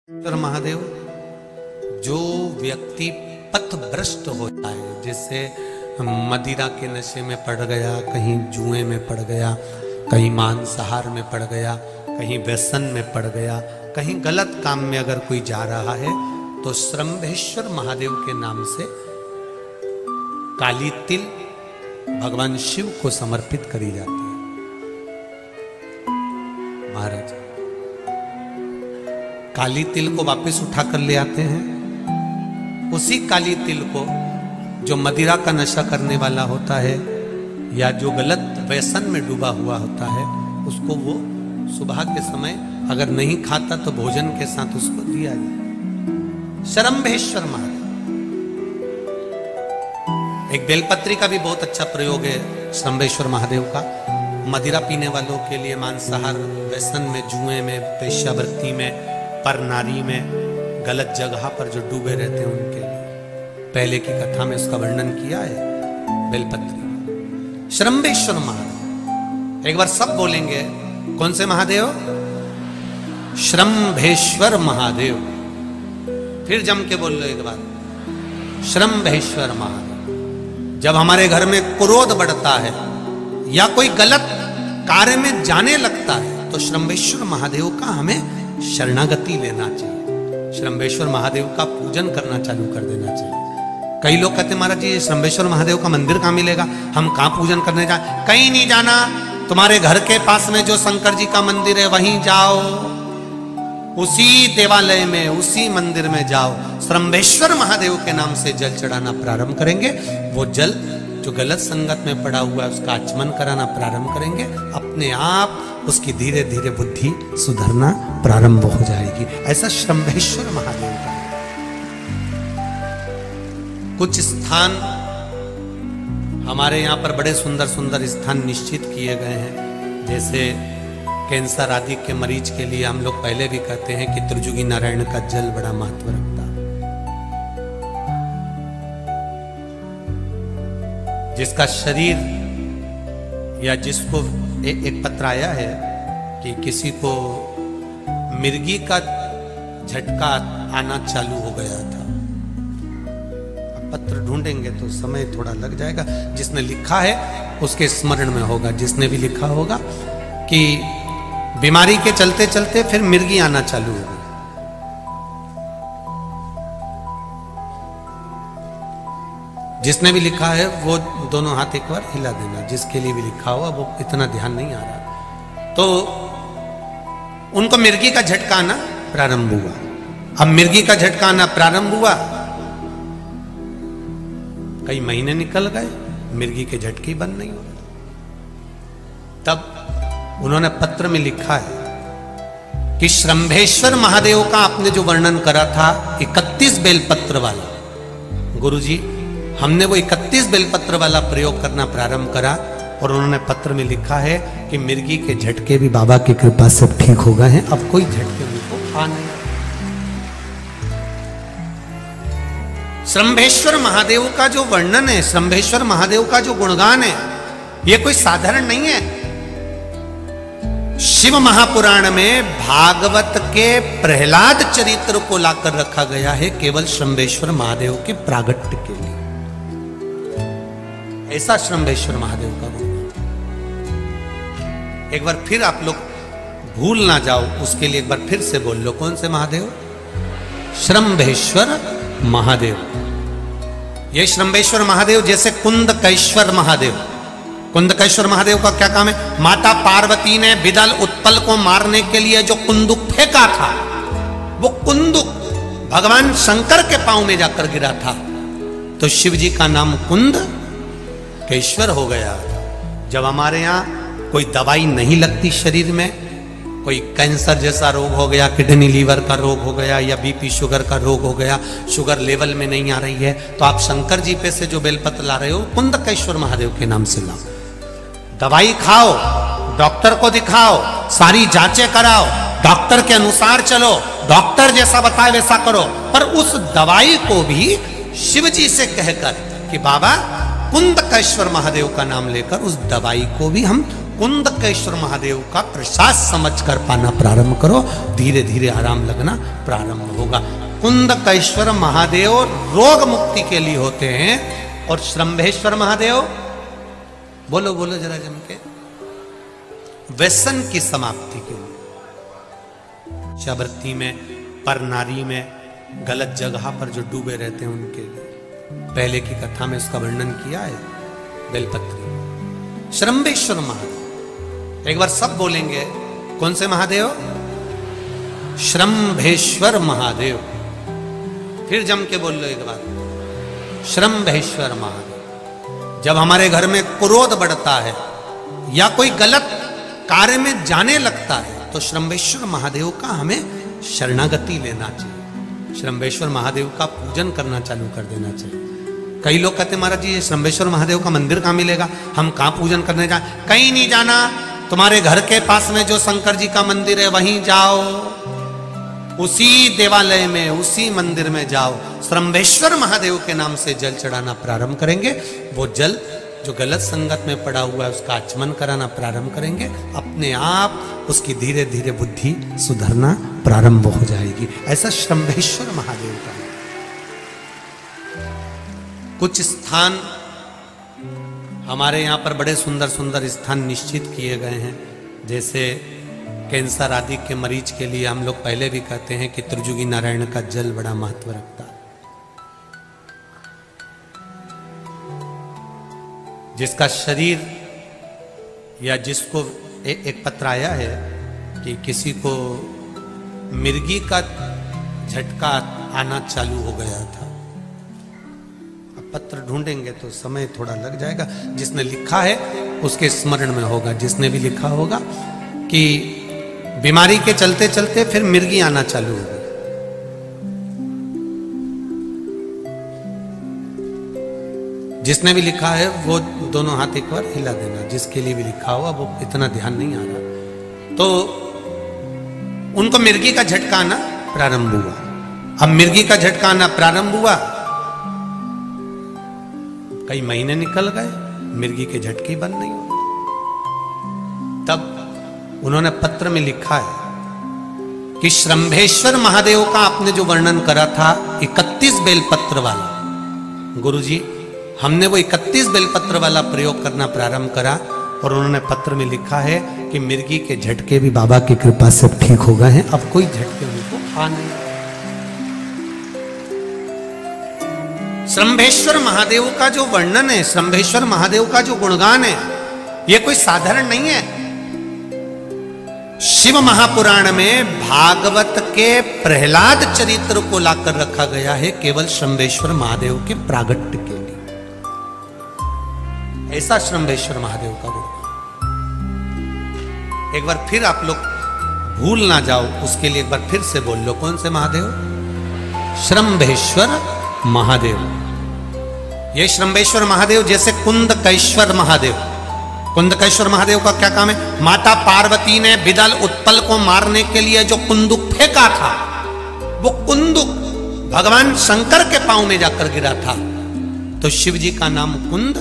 महादेव, जो व्यक्ति पथभ्रष्ट होता है, जैसे मदिरा के नशे में पड़ गया, कहीं जुए में पड़ गया, कहीं मांसाहार में पड़ गया, कहीं व्यसन में पड़ गया, कहीं गलत काम में अगर कोई जा रहा है, तो श्रंभेश्वर महादेव के नाम से काली तिल भगवान शिव को समर्पित करी जाती है। महाराज काली तिल को वापस उठाकर ले आते हैं। उसी काली तिल को जो मदिरा का नशा करने वाला होता है या जो गलत व्यसन में डूबा हुआ होता है, उसको वो सुबह के समय अगर नहीं खाता तो भोजन के साथ उसको दिया जाए। श्रंभेश्वर महादेव। एक बेलपत्री का भी बहुत अच्छा प्रयोग है श्रंभेश्वर महादेव का। मदिरा पीने वालों के लिए, मांसाहार, व्यसन में, जुए में, वेश्यावृत्ति में, पर नारी में, गलत जगह पर जो डूबे रहते हैं उनके लिए पहले की कथा में उसका वर्णन किया है बेलपत्री। श्रंभेश्वर महादेव, एक बार सब बोलेंगे। कौन से महादेव? श्रंभेश्वर महादेव। फिर जम के बोल लो एक बार, श्रंभेश्वर महादेव। जब हमारे घर में क्रोध बढ़ता है या कोई गलत कार्य में जाने लगता है, तो श्रंभेश्वर महादेव का हमें शरणागति लेना चाहिए। श्रंभेश्वर महादेव का पूजन करना चालू कर देना चाहिए। कई लोग कहते हैं महाराज जी श्रंभेश्वर महादेव का मंदिर कहाँ मिलेगा, हम कहाँ पूजन करने जाए? कहीं नहीं जाना, तुम्हारे घर के पास में जो शंकर जी का मंदिर है वहीं जाओ, उसी देवालय में, उसी मंदिर में जाओ, श्रंभेश्वर महादेव के नाम से जल चढ़ाना प्रारंभ करेंगे। वो जल जो गलत संगत में पड़ा हुआ है उसका आचमन कराना प्रारंभ करेंगे। अपने आप उसकी धीरे धीरे बुद्धि सुधरना प्रारंभ हो जाएगी। ऐसा श्रंभेश्वर महादेव का कुछ स्थान हमारे यहाँ पर बड़े सुंदर सुंदर स्थान निश्चित किए गए हैं। जैसे कैंसर आदि के मरीज के लिए हम लोग पहले भी कहते हैं कि त्रिजुगी नारायण का जल बड़ा महत्व रखता है। जिसका शरीर या जिसको एक पत्र आया है कि किसी को मिर्गी का झटका आना चालू हो गया था। अब पत्र ढूंढेंगे तो समय थोड़ा लग जाएगा। जिसने लिखा है उसके स्मरण में होगा। जिसने भी लिखा होगा कि बीमारी के चलते चलते फिर मिर्गी आना चालू हो गई। जिसने भी लिखा है वो दोनों हाथ एक बार हिला देना। जिसके लिए भी लिखा हुआ वो इतना ध्यान नहीं आ रहा। तो उनको मिर्गी का झटका आना प्रारंभ हुआ। अब मिर्गी का झटका आना प्रारंभ हुआ, कई महीने निकल गए, मिर्गी के झटके बंद नहीं हो रहे। तब उन्होंने पत्र में लिखा है कि श्रंभेश्वर महादेव का आपने जो वर्णन करा था 31 बेलपत्र वाला, गुरुजी हमने वो 31 बेलपत्र वाला प्रयोग करना प्रारंभ करा। और उन्होंने पत्र में लिखा है कि मिर्गी के झटके भी बाबा की कृपा से ठीक हो गए हैं, अब कोई झटके उनको आ नहीं। श्रंभेश्वर महादेव का जो वर्णन है, श्रंभेश्वर महादेव का जो गुणगान है, ये कोई साधारण नहीं है। शिव महापुराण में भागवत के प्रहलाद चरित्र को लाकर रखा गया है केवल श्रंभेश्वर महादेव के प्रागट्य के लिए। ऐसा श्रंभेश्वर महादेव का गुण। एक बार फिर आप लोग भूल ना जाओ, उसके लिए एक बार फिर से बोल लो। कौन से महादेव? श्रंभेश्वर महादेव। ये श्रंभेश्वर महादेव जैसे कुंदकेश्वर महादेव। कुंदकेश्वर महादेव का क्या काम है? माता पार्वती ने विदल उत्पल को मारने के लिए जो कुंदुक फेंका था, वो कुंदुक भगवान शंकर के पांव में जाकर गिरा था, तो शिव जी का नाम कुंदकेश्वर हो गया। जब हमारे यहाँ कोई दवाई नहीं लगती शरीर में, कोई कैंसर जैसा रोग हो गया, किडनी लीवर का रोग हो गया, या बीपी शुगर का रोग हो गया, शुगर लेवल में नहीं आ रही है, तो आप शंकर जी पे से जो बेलपत्र ला रहे हो कुंदकेश्वर महादेव के नाम से लाओ। दवाई खाओ, डॉक्टर को दिखाओ, सारी जांचें कराओ, डॉक्टर के अनुसार चलो, डॉक्टर जैसा बताए वैसा करो, पर उस दवाई को भी शिव जी से कहकर कि बाबा कुंदकेश्वर महादेव का नाम लेकर उस दवाई को भी हम कुंदकेश्वर महादेव का प्रसाद समझकर पाना प्रारंभ करो, धीरे धीरे आराम लगना प्रारंभ होगा। कुंदकेश्वर महादेव रोग मुक्ति के लिए होते हैं और श्रंभेश्वर महादेव, बोलो बोलो जरा जम के, व्यसन की समाप्ति के लिए, शबरती में, पर नारी में, गलत जगह पर जो डूबे रहते हैं उनके लिए। पहले की कथा में उसका वर्णन किया है बेलपत्री। श्रंभेश्वर महादेव, एक बार सब बोलेंगे, कौन से महादेव? श्रंभेश्वर महादेव। फिर जम के बोल लो एक बार, श्रंभेश्वर महादेव। जब हमारे घर में क्रोध बढ़ता है या कोई गलत कार्य में जाने लगता है तो श्रंभेश्वर महादेव का हमें शरणागति लेना चाहिए, श्रंभेश्वर महादेव का पूजन करना चालू कर देना चाहिए। कई लोग कहते हैं महाराज जी ये श्रंभेश्वर महादेव का मंदिर कहाँ मिलेगा, हम कहाँ पूजन करने जाए? कहीं नहीं जाना, तुम्हारे घर के पास में जो शंकर जी का मंदिर है वहीं जाओ, उसी देवालय में, उसी मंदिर में जाओ, श्रंभेश्वर महादेव के नाम से जल चढ़ाना प्रारंभ करेंगे। वो जल जो गलत संगत में पड़ा हुआ है उसका आचमन कराना प्रारंभ करेंगे, अपने आप उसकी धीरे धीरे बुद्धि सुधरना प्रारंभ हो जाएगी। ऐसा श्रंभेश्वर महादेव का है। कुछ स्थान हमारे यहाँ पर बड़े सुंदर सुंदर स्थान निश्चित किए गए हैं, जैसे कैंसर आदि के मरीज के लिए हम लोग पहले भी कहते हैं कि त्रिजुगी नारायण का जल बड़ा महत्व रखता है। जिसका शरीर या जिसको एक पत्र आया है कि किसी को मिर्गी का झटका आना चालू हो गया था। अब पत्र ढूंढेंगे तो समय थोड़ा लग जाएगा, जिसने लिखा है उसके स्मरण में होगा। जिसने भी लिखा होगा कि बीमारी के चलते चलते फिर मिर्गी आना चालू हो गई। जिसने भी लिखा है वो दोनों हाथ एक बार हिला देना, जिसके लिए भी लिखा हुआ वो इतना ध्यान नहीं आ रहा। तो उनको मिर्गी का झटका आना प्रारंभ हुआ। अब मिर्गी का झटका आना प्रारंभ हुआ, कई महीने निकल गए, मिर्गी के झटके बंद नहीं हुए। तब उन्होंने पत्र में लिखा है कि श्रंभेश्वर महादेव का आपने जो वर्णन करा था 31 बेलपत्र वाला, गुरुजी हमने वो 31 बेलपत्र वाला प्रयोग करना प्रारंभ करा और उन्होंने पत्र में लिखा है कि मिर्गी के झटके भी बाबा की कृपा से ठीक हो गए हैं, अब कोई झटके उनको आ नहीं। श्रंभेश्वर महादेव का जो वर्णन है, श्रंभेश्वर महादेव का जो गुणगान है, ये कोई साधारण नहीं है। शिव महापुराण में भागवत के प्रहलाद चरित्र को लाकर रखा गया है केवल श्रंभेश्वर महादेव के प्रागट्य के लिए। ऐसा श्रंभेश्वर महादेव का गुण। एक बार फिर आप लोग भूल ना जाओ, उसके लिए एक बार फिर से बोल लो, कौन से महादेव? श्रंभेश्वर महादेव। ये श्रंभेश्वर महादेव जैसे कुंदकेश्वर महादेव, कुंदकेश्वर महादेव का क्या काम है? माता पार्वती ने विदल उत्पल को मारने के लिए जो कुंदुक फेंका था, वो कुंदुक भगवान शंकर के पांव में जाकर गिरा था। तो शिव जी का नाम कुंद